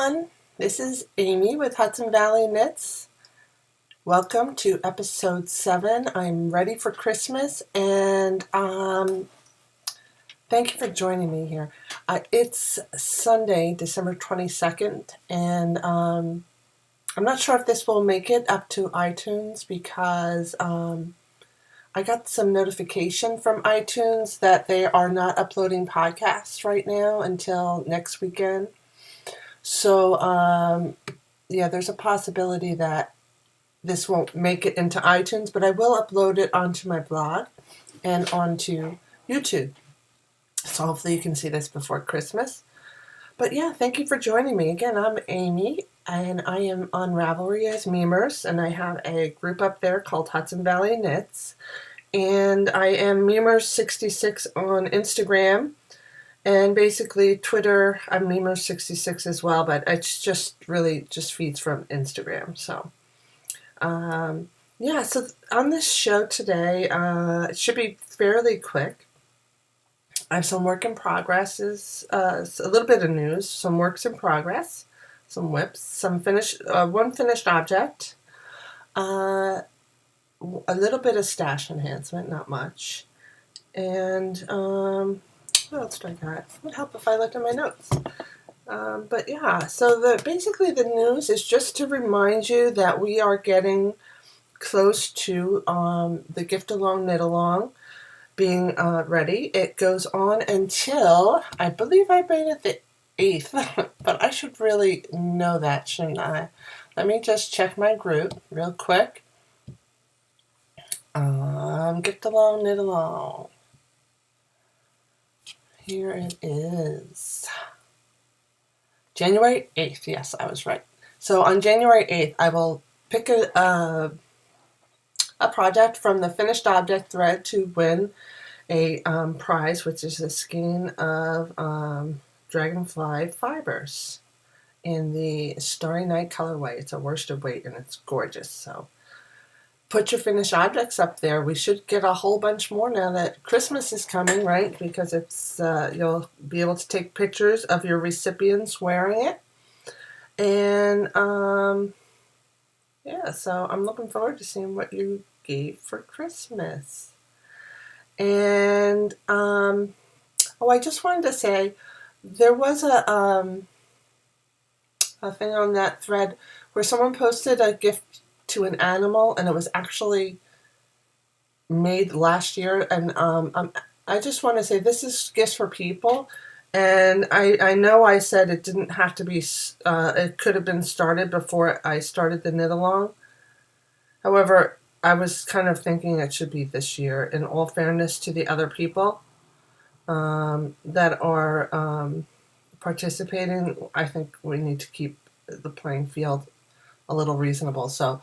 everyone. This is Amy with Hudson Valley Knits. Welcome to episode 7. I'm ready for Christmas and thank you for joining me here. It's Sunday, December 22nd, and I'm not sure if this will make it up to iTunes because I got some notification from iTunes that they are not uploading podcasts right now until next weekend. So, there's a possibility that this won't make it into iTunes, but I will upload it onto my blog and onto YouTube. So hopefully you can see this before Christmas. But yeah, thank you for joining me. Again, I'm Amy, and I am on Ravelry as Memers, and I have a group up there called Hudson Valley Knits. And I am Memers66 on Instagram. And basically, Twitter, I'm Memers66 as well, but it's just really just feeds from Instagram. So, so on this show today, it should be fairly quick. I have some work in progresses, a little bit of news, some works in progress, some whips, some one finished object, a little bit of stash enhancement, not much, and what else do I got? It would help if I looked at my notes. So basically the news is just to remind you that we are getting close to the Gift Along Knit Along being ready. It goes on until, I believe I made it the 8th, but I should really know that, shouldn't I? Let me just check my group real quick. Gift Along Knit Along. Here it is. January 8th. Yes, I was right. So on January 8th, I will pick a project from the finished object thread to win a prize, which is a skein of Dragonfly fibers in the Starry Night colorway. It's a worsted weight and it's gorgeous. So put your finished objects up there. We should get a whole bunch more now that Christmas is coming, right? Because it's you'll be able to take pictures of your recipients wearing it. And so I'm looking forward to seeing what you gave for Christmas. And I just wanted to say there was a thing on that thread where someone posted a gift to an animal, and it was actually made last year. And I just want to say this is gifts for people. And I know I said it didn't have to be, it could have been started before I started the knit along. However, I was kind of thinking it should be this year, in all fairness to the other people that are participating. I think we need to keep the playing field a little reasonable. So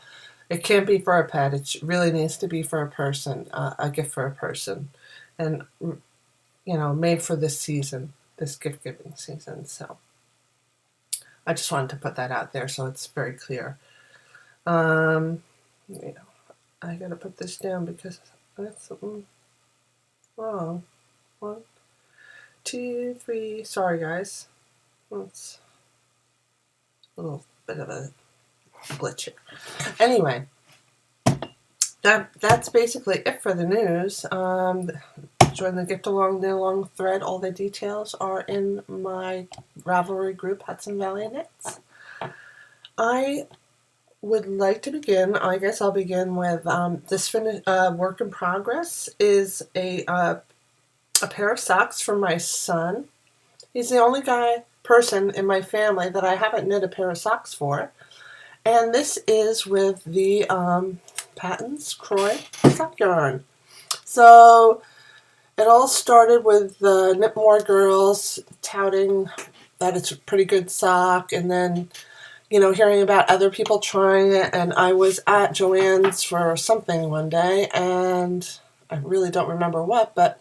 it can't be for a pet. It really needs to be for a person, a gift for a person, and made for this season, this gift giving season. So I just wanted to put that out there so it's very clear. I gotta put this down because that's something wrong. 1, 2, 3. Sorry, guys. It's a little bit of a glitch here. Anyway, that's basically it for the news. Join the Gift Along Knit Along thread. All the details are in my Ravelry group, Hudson Valley Knits. I would like to begin. I guess I'll begin with this work in progress is a pair of socks for my son. He's the only person in my family that I haven't knit a pair of socks for. And this is with the Patons Croy sock yarn. So it all started with the Knitmore girls touting that it's a pretty good sock, and then, hearing about other people trying it. And I was at Joann's for something one day, and I really don't remember what, but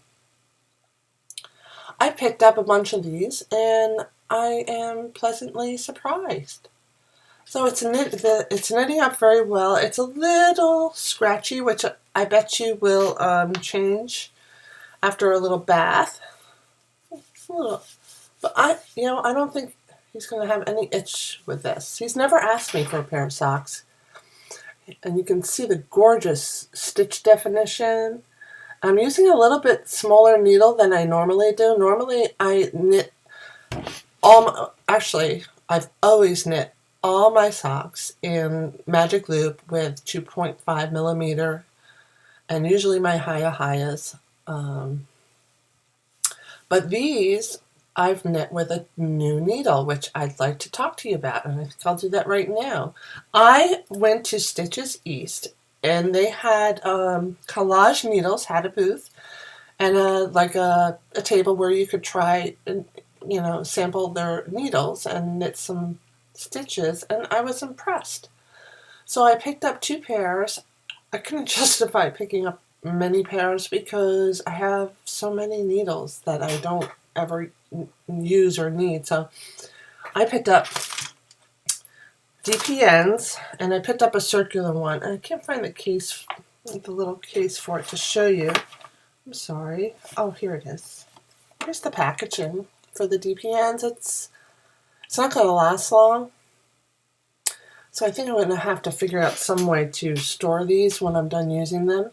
I picked up a bunch of these, and I am pleasantly surprised. So it's knitting up very well. It's a little scratchy, which I bet you will change after a little bath. It's a little, but I don't think he's going to have any itch with this. He's never asked me for a pair of socks. And you can see the gorgeous stitch definition. I'm using a little bit smaller needle than I normally do. Normally I knit actually I've always knit all my socks in Magic Loop with 2.5 millimeter, and usually my Hayas. But these I've knit with a new needle, which I'd like to talk to you about, and I think I'll do that right now. I went to Stitches East, and they had Collage Needles had a booth, and like a table where you could try and sample their needles and knit some stitches, and I was impressed. So I picked up 2 pairs. I couldn't justify picking up many pairs because I have so many needles that I don't ever use or need. So I picked up DPNs, and I picked up a circular one. And I can't find the case, the little case for it to show you. I'm sorry. Oh, here it is. Here's the packaging for the DPNs. It's not going to last long. So I think I'm going to have to figure out some way to store these when I'm done using them.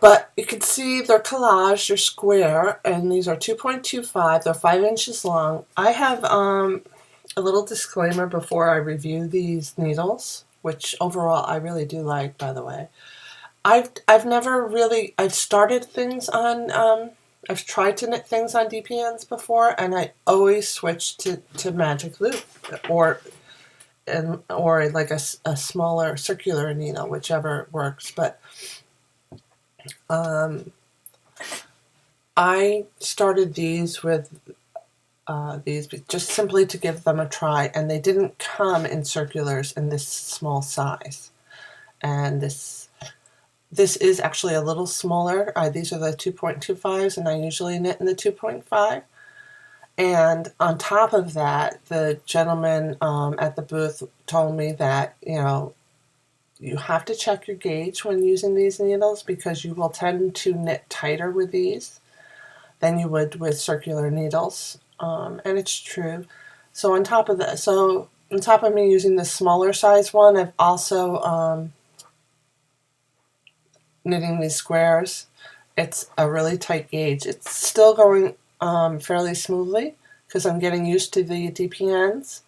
But you can see they're collage, they're square, and these are 2.25. They're 5 inches long. I have a little disclaimer before I review these needles, which overall I really do like, by the way. I've never really, I've started things on, I've tried to knit things on DPNs before, and I always switch to Magic Loop or like a smaller circular needle, whichever works. But I started these with these just simply to give them a try, and they didn't come in circulars in this small size. And this is actually a little smaller. These are the 2.25s, and I usually knit in the 2.5. And on top of that, the gentleman at the booth told me that, you have to check your gauge when using these needles, because you will tend to knit tighter with these than you would with circular needles. And it's true. So on top of me using the smaller size one, I've also knitting these squares. It's a really tight gauge. It's still going fairly smoothly because I'm getting used to the DPNs.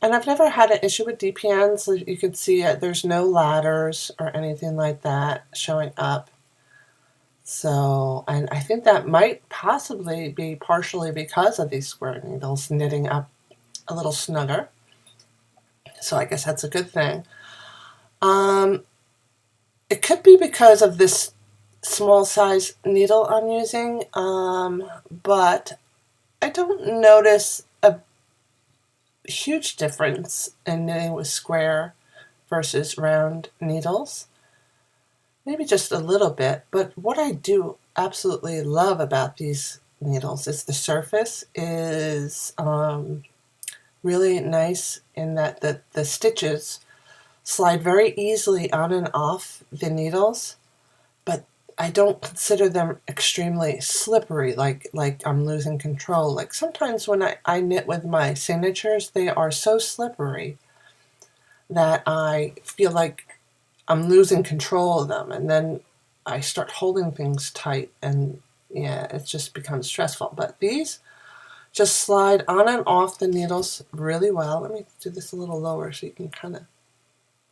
And I've never had an issue with DPNs. You can see there's no ladders or anything like that showing up. So, and I think that might possibly be partially because of these square needles knitting up a little snugger. So I guess that's a good thing. It could be because of this small size needle I'm using, but I don't notice a huge difference in knitting with square versus round needles. Maybe just a little bit, but what I do absolutely love about these needles is the surface is really nice in that the stitches slide very easily on and off the needles, but I don't consider them extremely slippery, like I'm losing control. Like sometimes when I knit with my signatures, they are so slippery that I feel like I'm losing control of them, and then I start holding things tight, and yeah, it just becomes stressful. But these just slide on and off the needles really well. Let me do this a little lower so you can kind of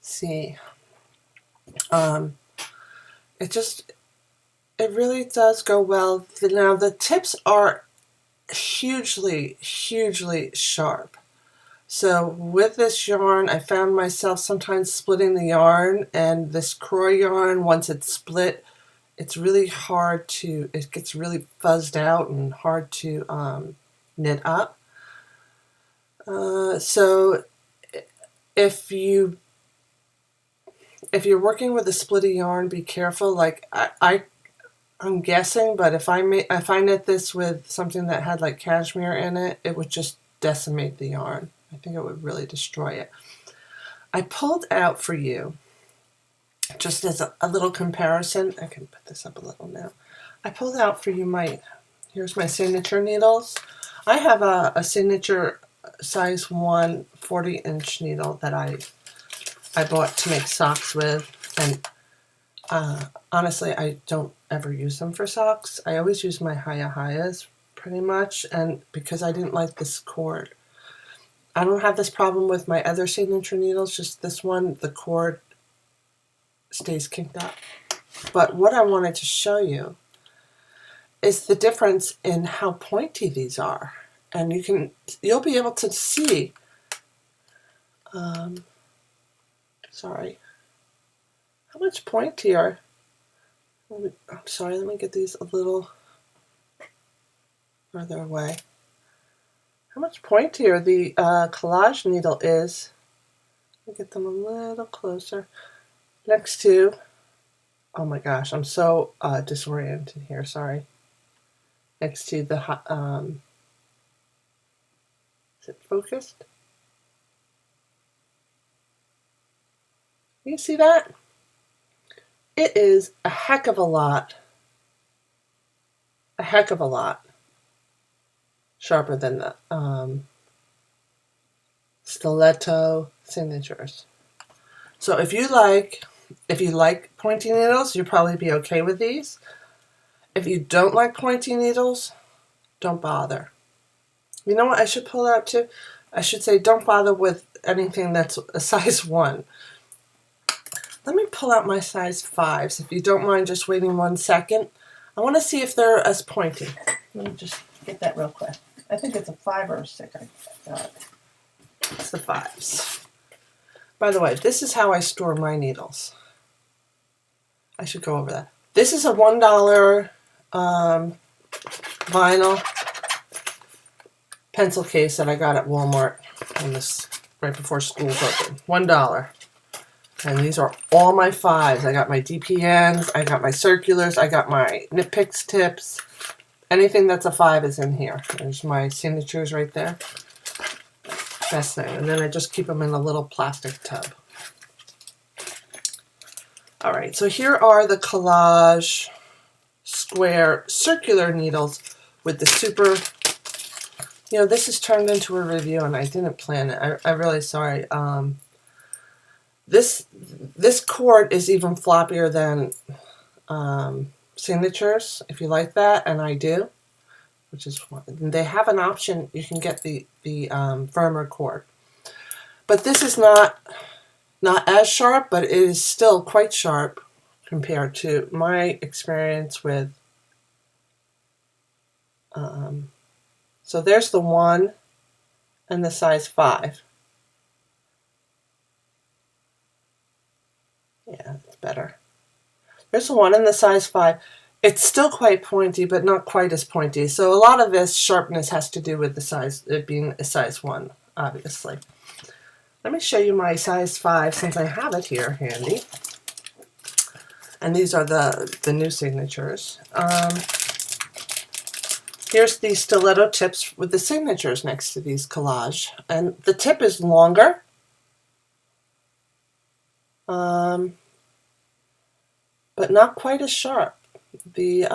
see. It really does go well. Now the tips are hugely, hugely sharp. So with this yarn, I found myself sometimes splitting the yarn, and this Croy yarn, once it's split, it's really hard to, it gets really fuzzed out and hard to knit up. So if you're working with a splitty yarn, be careful. Like I'm guessing, but if I knit this with something that had like cashmere in it, it would just decimate the yarn. I think it would really destroy it. I pulled out for you, just as a little comparison, I can put this up a little now. I pulled out for you here's my signature needles. I have a signature size 1 40-inch needle that I bought to make socks with, and honestly, I don't ever use them for socks. I always use my Hayahayas pretty much, and because I didn't like this cord. I don't have this problem with my other signature needles, just this one, the cord stays kinked up. But what I wanted to show you is the difference in how pointy these are. And you'll be able to see, sorry, how much pointier. I'm sorry, let me get these a little further away. How much pointier the collage needle is. Let me get them a little closer. Next to, oh my gosh, I'm so disoriented here, sorry. Next to the, is it focused? You see that? It is a heck of a lot sharper than the stiletto signatures. So if you like pointy needles, you'll probably be okay with these. If you don't like pointy needles, don't bother. You know what I should pull out too? I should say don't bother with anything that's a size 1. Let me pull out my size 5s, if you don't mind just waiting 1 second. I want to see if they're as pointy. Let me just get that real quick. I think it's a 5 or a 6. I got it. It's the 5s. By the way, this is how I store my needles. I should go over that. This is a $1 vinyl pencil case that I got at Walmart on this right before school's open. $1. And these are all my 5s. I got my DPNs, I got my circulars, I got my Nip Picks tips. Anything that's a 5 is in here. There's my signatures right there. Best thing. And then I just keep them in a little plastic tub. Alright, so here are the collage square circular needles with the super, you know, this is turned into a review and I didn't plan it. I'm really sorry. This cord is even floppier than signatures, if you like that, and I do, which is fun. They have an option, you can get the firmer cord. But this is not as sharp, but it is still quite sharp compared to my experience with, so there's the 1 and the size 5. Yeah, it's better. There's the 1 in the size 5. It's still quite pointy, but not quite as pointy. So a lot of this sharpness has to do with the size, it being a size 1, obviously. Let me show you my size 5 since I have it here handy. And these are the new signatures. Here's the stiletto tips with the signatures next to these collage. And the tip is longer. But not quite as sharp. The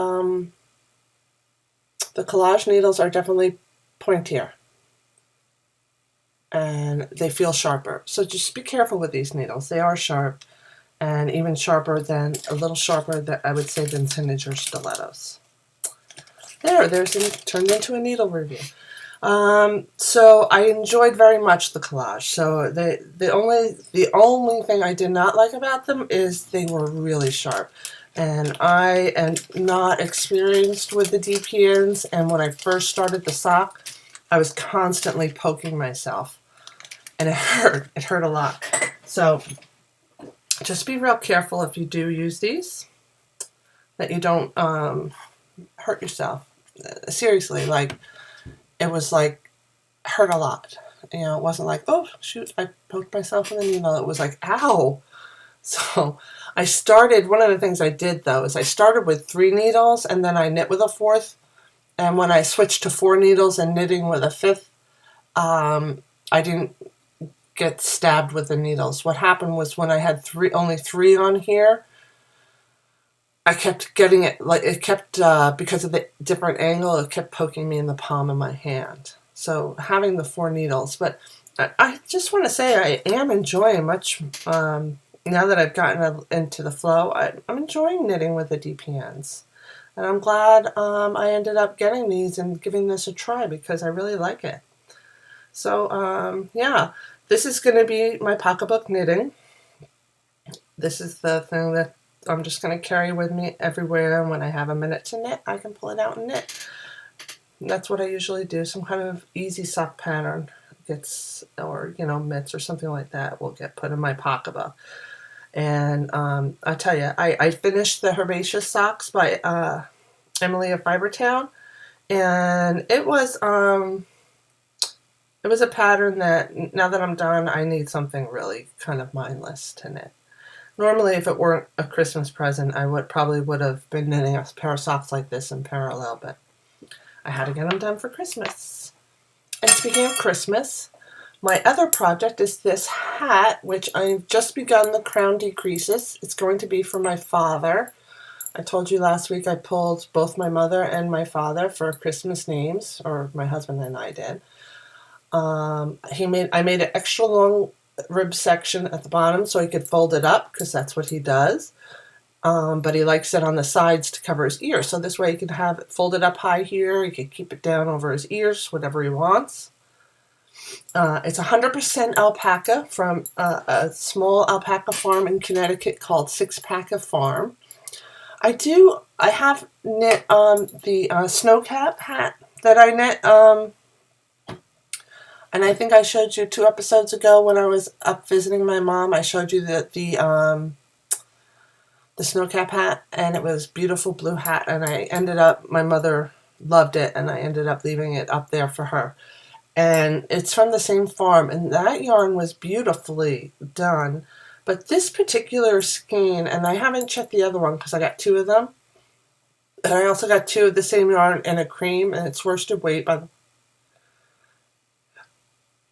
collage needles are definitely pointier. And they feel sharper. So just be careful with these needles. They are sharp, and even sharper than, a little sharper than, I would say, than signature stilettos. There's turned into a needle review. So I enjoyed very much the collage. So the only thing I did not like about them is they were really sharp. And I am not experienced with the DPNs, and when I first started the sock, I was constantly poking myself. And it hurt a lot. So just be real careful if you do use these, that you don't hurt yourself. Seriously, like, it was like, hurt a lot. You know, it wasn't like, oh, shoot, I poked myself in the needle. It was like, ow. So I started, one of the things I did, though, is I started with 3 needles, and then I knit with a 4th. And when I switched to 4 needles and knitting with a 5th, I didn't get stabbed with the needles. What happened was when I had only 3 on here, I kept getting it, like, it kept, because of the different angle, it kept poking me in the palm of my hand. So having the 4 needles, but I just want to say I am enjoying much, now that I've gotten into the flow, I'm enjoying knitting with the DPNs. And I'm glad I ended up getting these and giving this a try because I really like it. So yeah, this is going to be my pocketbook knitting. This is the thing that I'm just going to carry with me everywhere, and when I have a minute to knit, I can pull it out and knit. And that's what I usually do, some kind of easy sock pattern gets, or mitts or something like that will get put in my pocketbook. And I tell you, I finished the Herbaceous socks by Emily of Fibertown, and it was a pattern that now that I'm done, I need something really kind of mindless to knit. Normally, if it weren't a Christmas present, I probably would have been knitting a pair of socks like this in parallel, but I had to get them done for Christmas. And speaking of Christmas, my other project is this hat, which I've just begun the crown decreases. It's going to be for my father. I told you last week I pulled both my mother and my father for Christmas names, or my husband and I did. I made an extra long rib section at the bottom so he could fold it up, because that's what he does. But he likes it on the sides to cover his ears. So this way he can have it folded up high here. He can keep it down over his ears, whatever he wants. It's 100% alpaca from a small alpaca farm in Connecticut called Six Pack of Farm. I have knit the snowcap hat that I knit. And I think I showed you 2 episodes ago when I was up visiting my mom. I showed you the snowcap hat, and it was beautiful blue hat. And my mother loved it, and I ended up leaving it up there for her. And it's from the same farm, and that yarn was beautifully done. But this particular skein, and I haven't checked the other one because I got 2 of them, and I also got 2 of the same yarn in a cream, and it's worsted weight by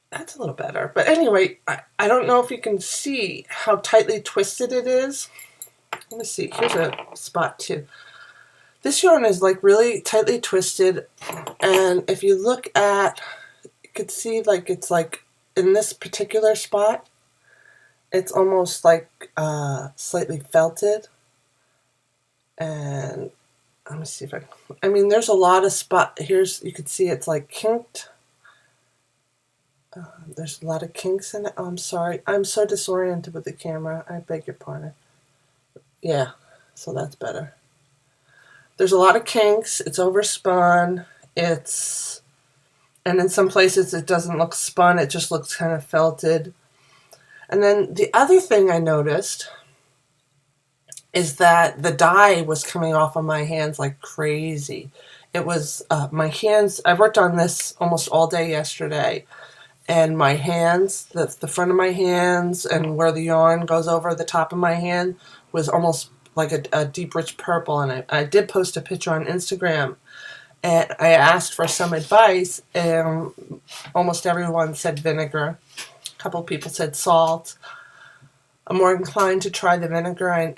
That's a little better. But anyway, I don't know if you can see how tightly twisted it is. Let me see. Here's a spot too. This yarn is like really tightly twisted, and if you look at, you could see like it's like in this particular spot, it's almost like slightly felted. And let me see if I mean, there's a lot of spot. You can see it's like kinked. There's a lot of kinks in it. Oh, I'm sorry. I'm so disoriented with the camera. I beg your pardon. Yeah, so that's better. There's a lot of kinks. It's overspun. And in some places it doesn't look spun. It just looks kind of felted. And then the other thing I noticed is that the dye was coming off of my hands like crazy. It was my hands. I worked on this almost all day yesterday. And my hands, the front of my hands and where the yarn goes over the top of my hand was almost like a deep rich purple. And I did post a picture on Instagram, and I asked for some advice, and almost everyone said vinegar. A couple of people said salt. I'm more inclined to try the vinegar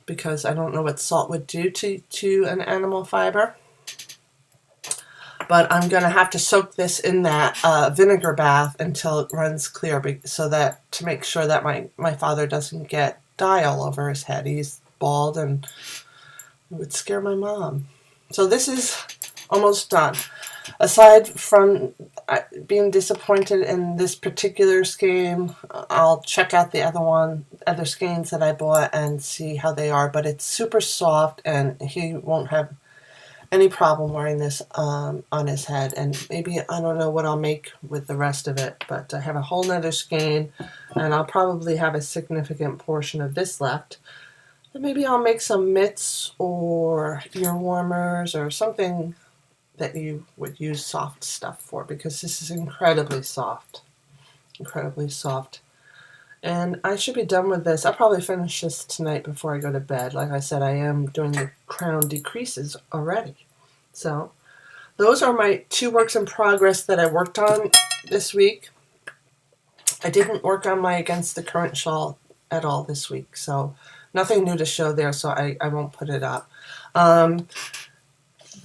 because I don't know what salt would do to an animal fiber. But I'm going to have to soak this in that vinegar bath until it runs clear, so that to make sure that my father doesn't get dye all over his head. He's bald, and it would scare my mom. So this is almost done. Aside from being disappointed in this particular skein, I'll check out the other skeins that I bought and see how they are. But it's super soft, and he won't have any problem wearing this on his head. And maybe, I don't know what I'll make with the rest of it, but I have a whole nother skein, and I'll probably have a significant portion of this left. And maybe I'll make some mitts or ear warmers or something that you would use soft stuff for, because this is incredibly soft. Incredibly soft. And I should be done with this. I'll probably finish this tonight before I go to bed. Like I said, I am doing the crown decreases already. So those are my 2 works in progress that I worked on this week. I didn't work on my Against the Current shawl at all this week. So nothing new to show there, so I won't put it up.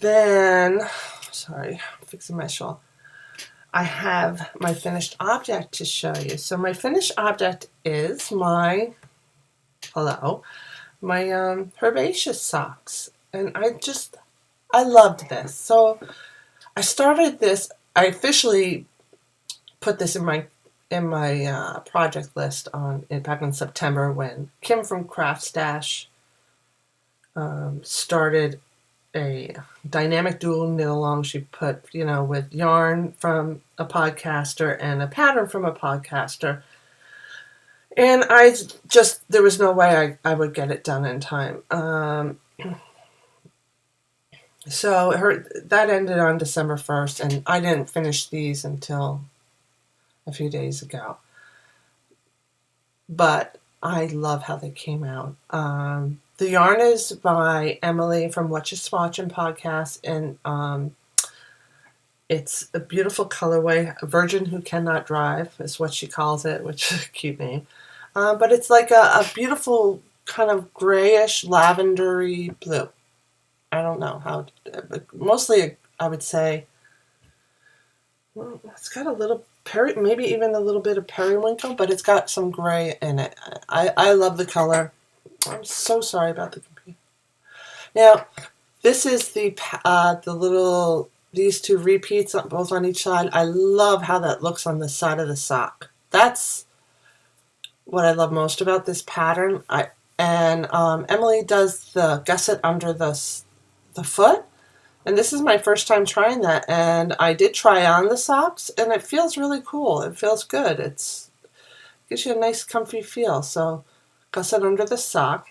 Then, sorry, I'm fixing my shawl. I have my finished object to show you. So my finished object is my herbaceous socks. And I loved this. So I started this, I officially put this in my project list back in September when Kim from Craft Stash started a dynamic dual knit along. She put, with yarn from a podcaster and a pattern from a podcaster. And there was no way I would get it done in time. So that ended on December 1st, and I didn't finish these until a few days ago. But I love how they came out. The yarn is by Emily from What You Swatchin' podcast, and it's a beautiful colorway. A Virgin Who Cannot Drive is what she calls it, which is a cute name. But it's like a beautiful kind of grayish lavendery blue. I don't know how, mostly I would say, well, it's got a little maybe even a little bit of periwinkle, but it's got some gray in it. I love the color. I'm so sorry about the computer. Now, this is these two repeats both on each side. I love how that looks on the side of the sock. That's what I love most about this pattern. Emily does the gusset under the foot, and this is my first time trying that, and I did try on the socks, and it feels really cool. It feels good. It gives you a nice comfy feel. So gusset under the sock.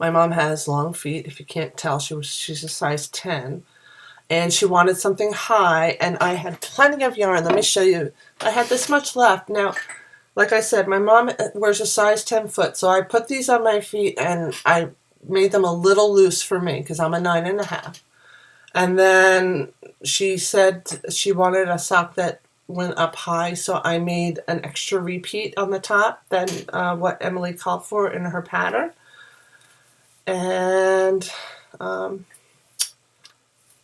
My mom has long feet. If you can't tell, she's a size 10, and she wanted something high, and I had plenty of yarn. Let me show you. I had this much left. Now, like I said, my mom wears a size 10 foot, so I put these on my feet, and I made them a little loose for me because I'm a 9.5. And then she said she wanted a sock that went up high, so I made an extra repeat on the top than what Emily called for in her pattern. And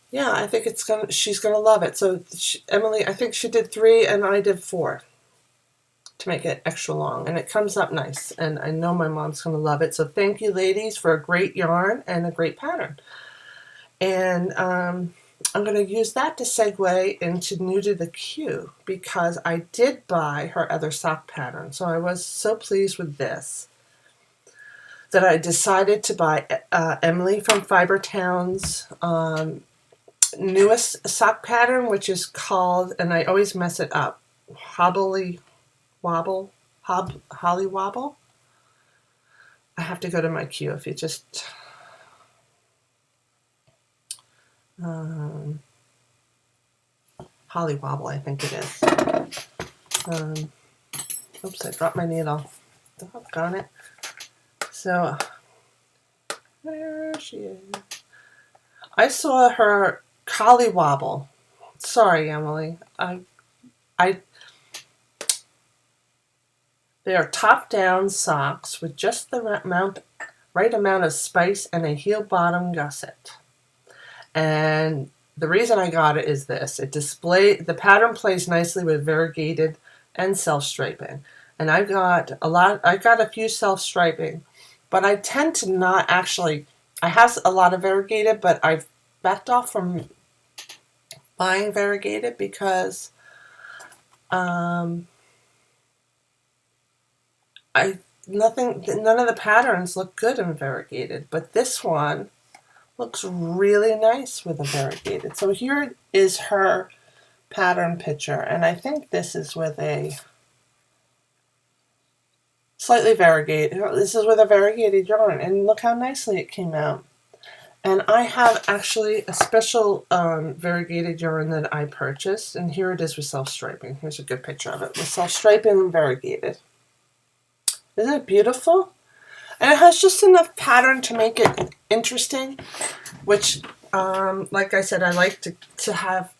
yeah, I think she's gonna love it. So Emily, I think she did 3 and I did 4 to make it extra long, and it comes up nice, and I know my mom's going to love it. So thank you, ladies, for a great yarn and a great pattern. And I'm going to use that to segue into New to the Queue, because I did buy her other sock pattern. So I was so pleased with this that I decided to buy Emily from Fibertown's newest sock pattern, which is called, and I always mess it up, Holly Wobble. I have to go to my queue if you just Holly Wobble, I think it is. Oops, I dropped my needle. Doggone it. So there she is. I saw her Collie Wobble. Sorry, Emily. They are top-down socks with just the right amount of spice and a heel bottom gusset. And the reason I got it is this. The pattern plays nicely with variegated and self-striping. And I got a few self-striping, but I tend to not actually, I have a lot of variegated, but I've backed off from buying variegated because none of the patterns look good in variegated, but this one looks really nice with a variegated. So here is her pattern picture, and I think this is with a slightly variegated. This is with a variegated yarn, and look how nicely it came out. And I have actually a special variegated yarn that I purchased, and here it is with self-striping. Here's a good picture of it with self-striping and variegated. Isn't it beautiful? And it has just enough pattern to make it interesting, which, like I said, I like to have.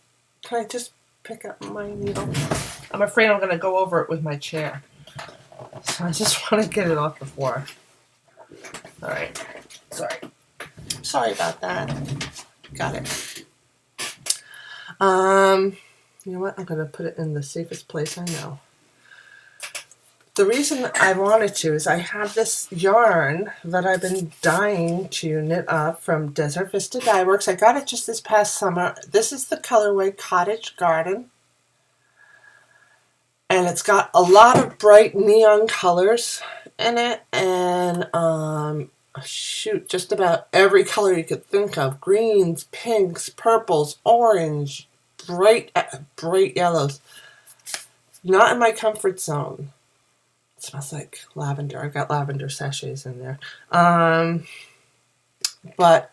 Can I just pick up my needle? I'm afraid I'm going to go over it with my chair. So I just want to get it off the floor. All right. Sorry about that. Got it. You know what? I'm going to put it in the safest place I know. The reason I wanted to is I have this yarn that I've been dying to knit up from Desert Vista Dye Works. I got it just this past summer. This is the colorway Cottage Garden. And it's got a lot of bright neon colors in it. And, shoot, just about every color you could think of. Greens, pinks, purples, orange, bright yellows. Not in my comfort zone. It smells like lavender. I've got lavender sachets in there. But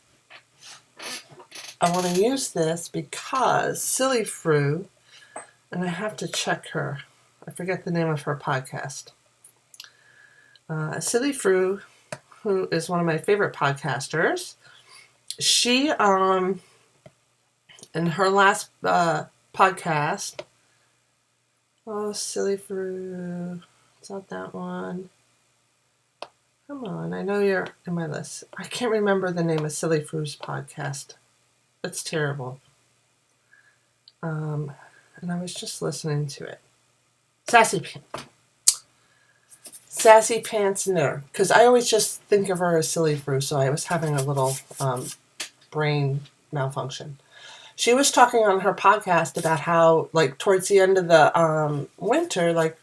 I want to use this because Silly Fru, and I have to check her. I forget the name of her podcast. Silly Fru, who is one of my favorite podcasters, she, in her last podcast, Silly Fru, it's not that one. Come on, I know you're in my list. I can't remember the name of Silly Fru's podcast. It's terrible. And I was just listening to it. Sassy Pants Knitter, because I always just think of her as Silly Fru, so I was having a little brain malfunction. She was talking on her podcast about how, like, towards the end of the winter, like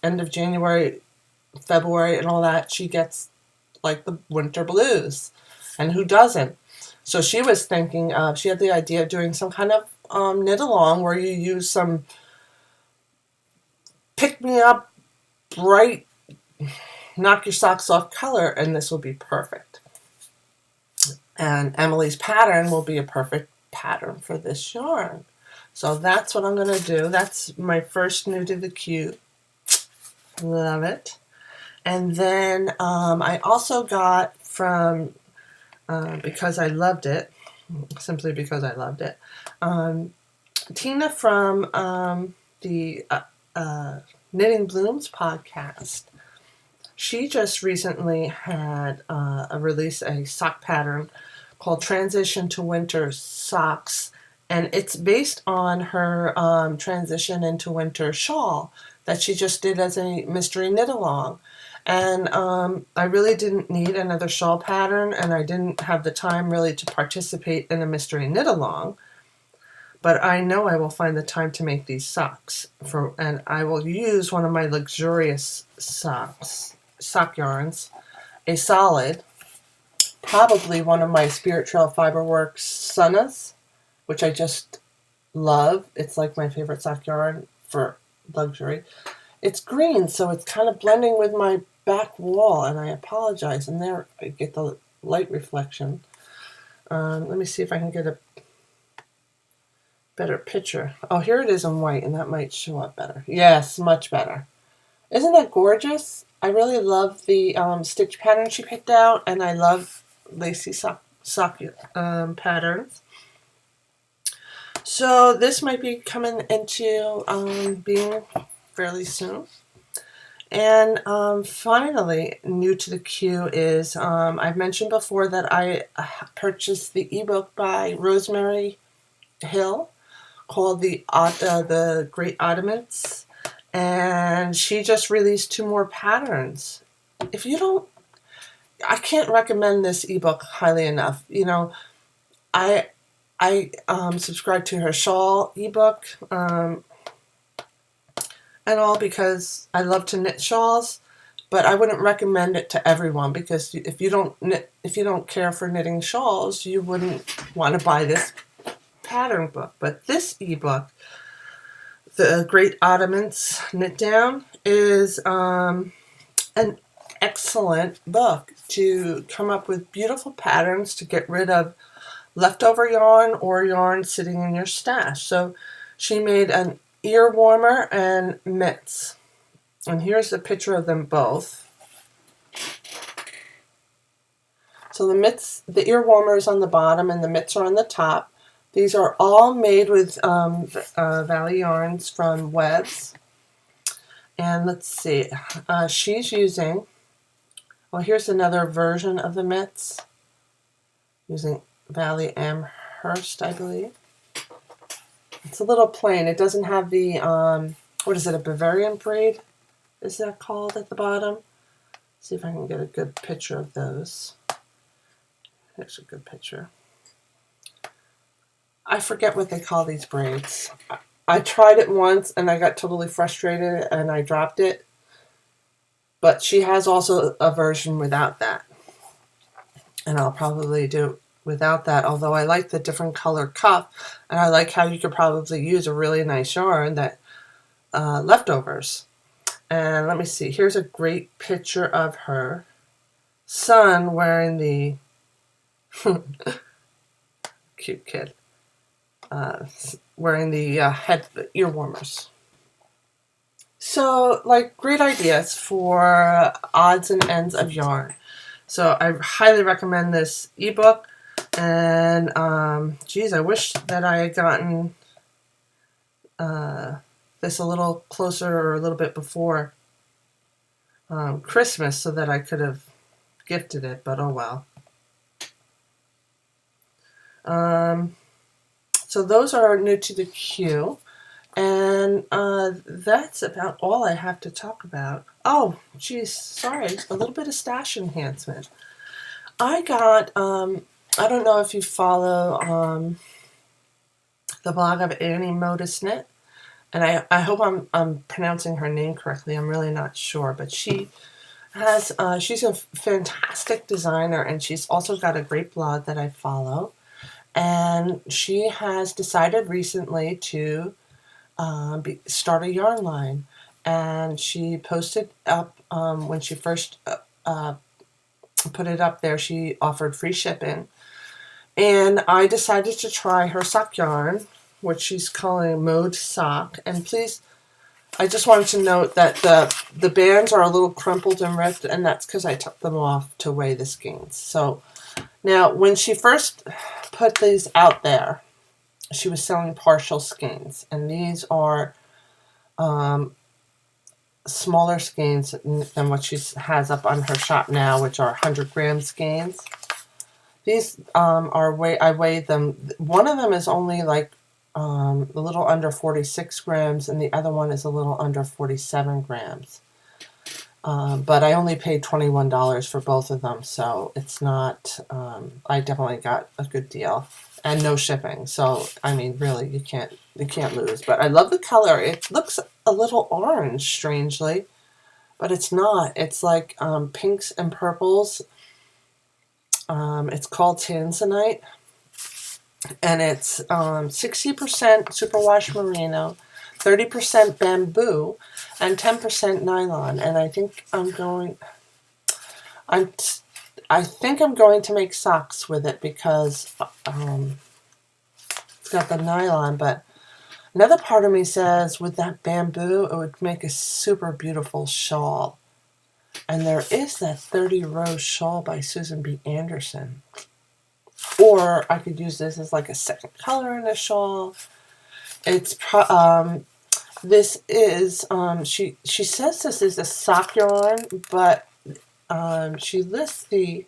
end of January, February, and all that, she gets like the winter blues, and who doesn't? So she was thinking, she had the idea of doing some kind of knit along where you use some pick me up, bright, knock your socks off color, and this will be perfect. And Emily's pattern will be a perfect pattern for this yarn. So that's what I'm going to do. That's my first new to the cute. Love it. And then I also got from, because I loved it, simply because I loved it, Tina from the Knitting Blooms podcast. She just recently had released a sock pattern called Transition to Winter Socks, and it's based on her transition into winter shawl that she just did as a mystery knit along. And I really didn't need another shawl pattern, and I didn't have the time really to participate in a mystery knit along. But I know I will find the time to make these socks, and I will use one of my luxurious sock yarns, a solid, probably one of my Spirit Trail Fiberworks Sunnas, which I just love. It's like my favorite sock yarn for luxury. It's green, so it's kind of blending with my back wall, and I apologize. And there I get the light reflection. Let me see if I can get a better picture. Oh, here it is in white, and that might show up better. Yes, much better. Isn't that gorgeous? I really love the stitch pattern she picked out, and I love lacy sock patterns. So this might be coming into being fairly soon. And finally, new to the queue is, I've mentioned before that I purchased the ebook by Rosemary Hill called The Great Ottomans, and she just released 2 more patterns. If you don't, I can't recommend this ebook highly enough. You know, I subscribe to her shawl ebook, and all because I love to knit shawls, but I wouldn't recommend it to everyone because if you don't care for knitting shawls, you wouldn't want to buy this pattern book. But this ebook, The Great Ottomans Knit Down, is an excellent book to come up with beautiful patterns to get rid of leftover yarn or yarn sitting in your stash. So she made an ear warmer and mitts. And here's a picture of them both. So the mitts, the ear warmer is on the bottom and the mitts are on the top. These are all made with Valley yarns from Webs. And let's see, she's using, well, here's another version of the mitts using Valley Amherst, I believe. It's a little plain. It doesn't have the, what is it, a Bavarian braid? Is that called at the bottom? See if I can get a good picture of those. There's a good picture. I forget what they call these braids. I tried it once and I got totally frustrated and I dropped it. But she has also a version without that. And I'll probably do without that, although I like the different color cuff, and I like how you could probably use a really nice yarn that leftovers. And let me see, here's a great picture of her son wearing the cute kid wearing the head ear warmers. So, like, great ideas for odds and ends of yarn. So I highly recommend this ebook. And, geez, I wish that I had gotten this a little closer or a little bit before Christmas so that I could have gifted it, but oh well. So those are new to the queue. And that's about all I have to talk about. Oh, geez, sorry, a little bit of stash enhancement. I got, I don't know if you follow the blog of Annie Modus Knit, and I hope I'm pronouncing her name correctly. I'm really not sure, but she has, she's a fantastic designer, and she's also got a great blog that I follow. And she has decided recently to start a yarn line, and she posted up when she first put it up there, she offered free shipping, and I decided to try her sock yarn, which she's calling Mode Sock. And please, I just wanted to note that the bands are a little crumpled and ripped, and that's because I took them off to weigh the skeins. So now, when she first put these out there, she was selling partial skeins, and these are smaller skeins than what she has up on her shop now, which are 100-gram skeins. These I weighed them. One of them is only like a little under 46 grams, and the other one is a little under 47 grams. But I only paid $21 for both of them, so it's not, I definitely got a good deal. And no shipping, so I mean, really, you can't lose. But I love the color. It looks a little orange, strangely, but it's not. It's like pinks and purples. It's called Tanzanite, and it's 60% superwash merino, 30% bamboo, and 10% nylon. And I think I'm going to make socks with it because it's got the nylon, but another part of me says with that bamboo, it would make a super beautiful shawl. And there is that 30 row shawl by Susan B. Anderson. Or I could use this as like a second color in a shawl. It's this is she says this is a sock yarn, but she lists the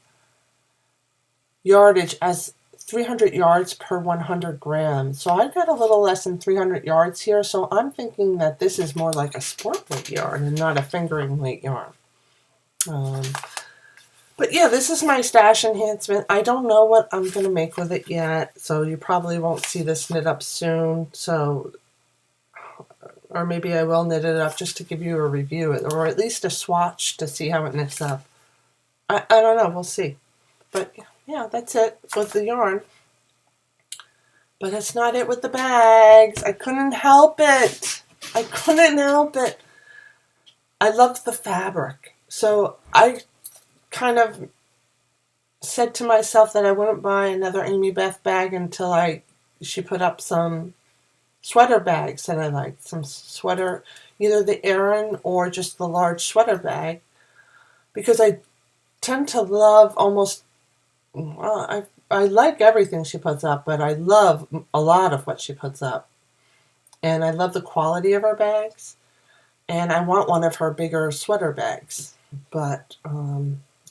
yardage as 300 yards per 100 grams. So I've got a little less than 300 yards here, so I'm thinking that this is more like a sport weight yarn and not a fingering weight yarn. But yeah, this is my stash enhancement. I don't know what I'm going to make with it yet, so you probably won't see this knit up soon. So, or maybe I will knit it up just to give you a review, or at least a swatch to see how it knits up. I don't know, we'll see. But yeah, that's it with the yarn. But it's not it with the bags. I couldn't help it. I couldn't help it. I loved the fabric. So I kind of said to myself that I wouldn't buy another Amy Beth bag until she put up some sweater bags that I liked. Some sweater, either the Aran or just the large sweater bag. Because I tend to love almost, well, I like everything she puts up, but I love a lot of what she puts up. And I love the quality of her bags. And I want one of her bigger sweater bags. But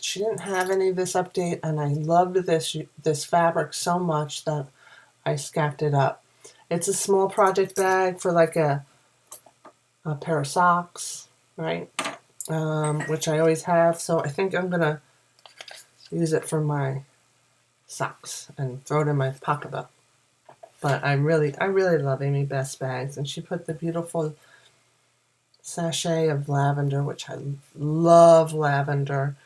she didn't have any of this update, and I loved this fabric so much that I scaffed it up. It's a small project bag for like a pair of socks, right? Which I always have. So I think I'm going to use it for my socks and throw it in my pocketbook. But I really love Amy Best bags. And she put the beautiful sachet of lavender, which I love lavender.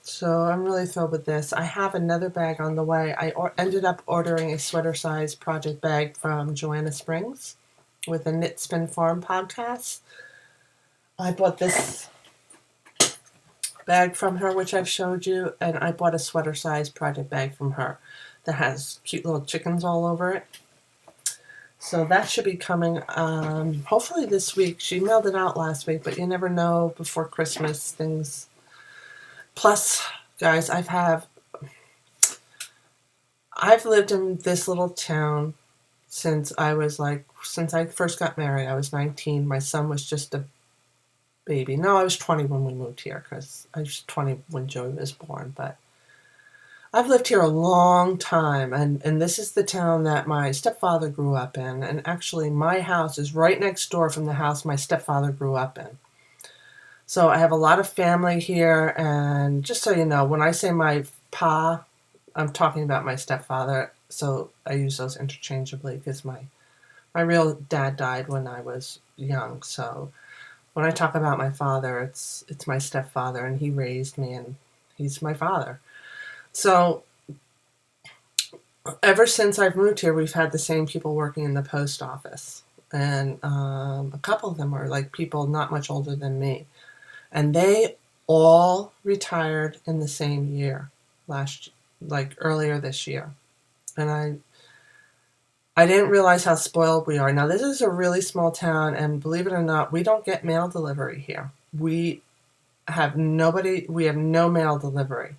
So I'm really thrilled with this. I have another bag on the way. I ended up ordering a sweater size project bag from Joanna Springs with the Knit Spin Farm podcast. I bought this bag from her, which I've showed you, and I bought a sweater size project bag from her that has cute little chickens all over it. So that should be coming hopefully this week. She mailed it out last week, but you never know before Christmas things. Plus, guys, I've lived in this little town since I first got married. I was 19. My son was just a baby. No, I was 20 when we moved here because I was 20 when Joey was born. But I've lived here a long time, and this is the town that my stepfather grew up in. And actually, my house is right next door from the house my stepfather grew up in. So I have a lot of family here, and just so you know, when I say my pa, I'm talking about my stepfather. So I use those interchangeably because my real dad died when I was young. So when I talk about my father, it's my stepfather, and he raised me, and he's my father. So ever since I've moved here, we've had the same people working in the post office, and a couple of them are like people not much older than me. And they all retired in the same year, earlier this year. And I didn't realize how spoiled we are. Now, this is a really small town, and believe it or not, we don't get mail delivery here. We have no mail delivery.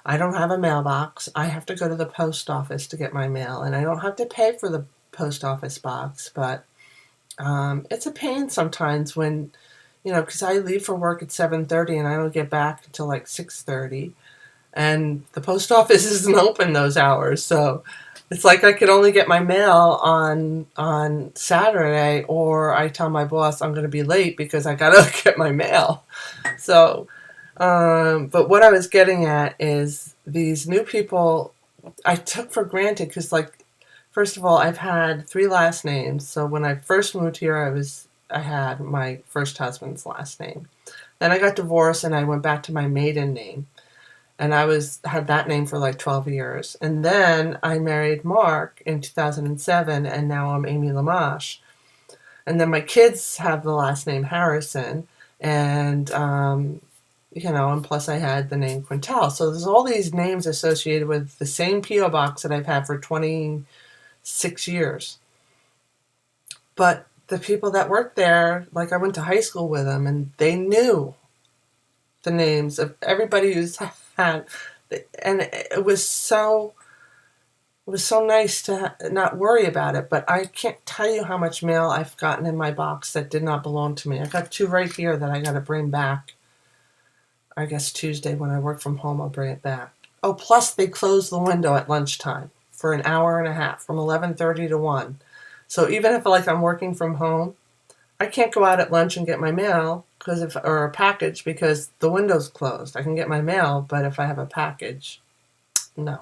I don't have a mailbox. I have to go to the post office to get my mail, and I don't have to pay for the post office box, but it's a pain sometimes when, because I leave for work at 7:30 and I don't get back until like 6:30, and the post office isn't open those hours. So it's like I could only get my mail on Saturday, or I tell my boss I'm going to be late because I got to get my mail. So, but what I was getting at is these new people I took for granted because, first of all, I've had 3 last names. So when I first moved here, I had my first husband's last name. Then I got divorced and I went back to my maiden name. And I had that name for like 12 years. And then I married Mark in 2007, and now I'm Amy Lamache. And then my kids have the last name Harrison, and and plus I had the name Quintel. So there's all these names associated with the same P.O. box that I've had for 26 years. But the people that worked there, I went to high school with them, and they knew the names of everybody who's had, and it was so nice to not worry about it. But I can't tell you how much mail I've gotten in my box that did not belong to me. I got 2 right here that I got to bring back. I guess Tuesday when I work from home, I'll bring it back. Oh, plus they close the window at lunchtime for an hour and a half, from 11:30 to 1. So even if I'm working from home, I can't go out at lunch and get my mail or a package because the window's closed. I can get my mail, but if I have a package, no.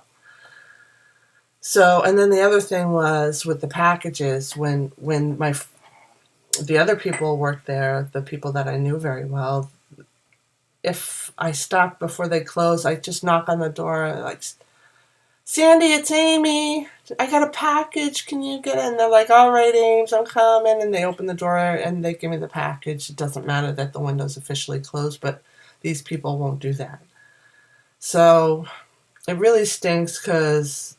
So, and then the other thing was with the packages, when the other people worked there, the people that I knew very well, if I stopped before they closed, I just knock on the door, Sandy, it's Amy. I got a package. Can you get it? And they're like, all right, Ames, I'm coming. And they open the door and they give me the package. It doesn't matter that the window's officially closed, but these people won't do that. So it really stinks because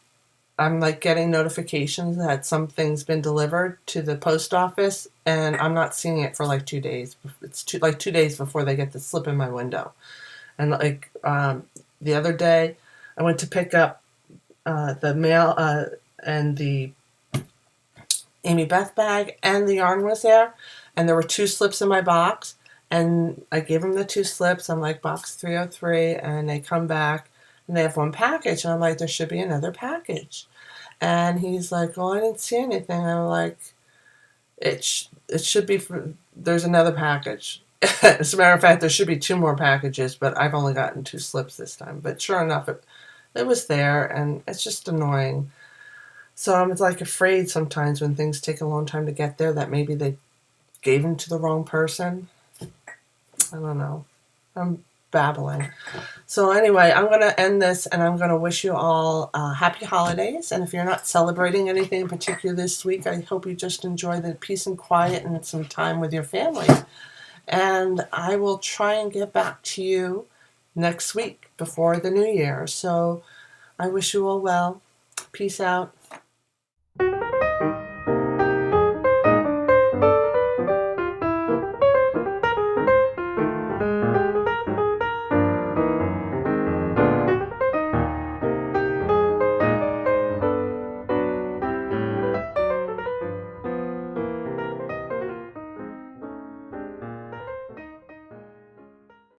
I'm getting notifications that something's been delivered to the post office, and I'm not seeing it for 2 days. It's 2 days before they get the slip in my window. And the other day, I went to pick up the mail and the Amy Beth bag, and the yarn was there, and there were 2 slips in my box, and I gave them the 2 slips. I'm like, box 303, and they come back and they have 1 package, and I'm like, there should be another package. And he's like, "Oh, I didn't see anything." I'm like, it should be for, there's another package. As a matter of fact, there should be two more packages, but I've only gotten two slips this time. But sure enough, it was there, and it's just annoying. So I'm like afraid sometimes when things take a long time to get there that maybe they gave them to the wrong person. I don't know. I'm babbling. So anyway, I'm going to end this, and I'm going to wish you all happy holidays. And if you're not celebrating anything in particular this week, I hope you just enjoy the peace and quiet and some time with your family. And I will try and get back to you next week before the new year. So I wish you all well. Peace out.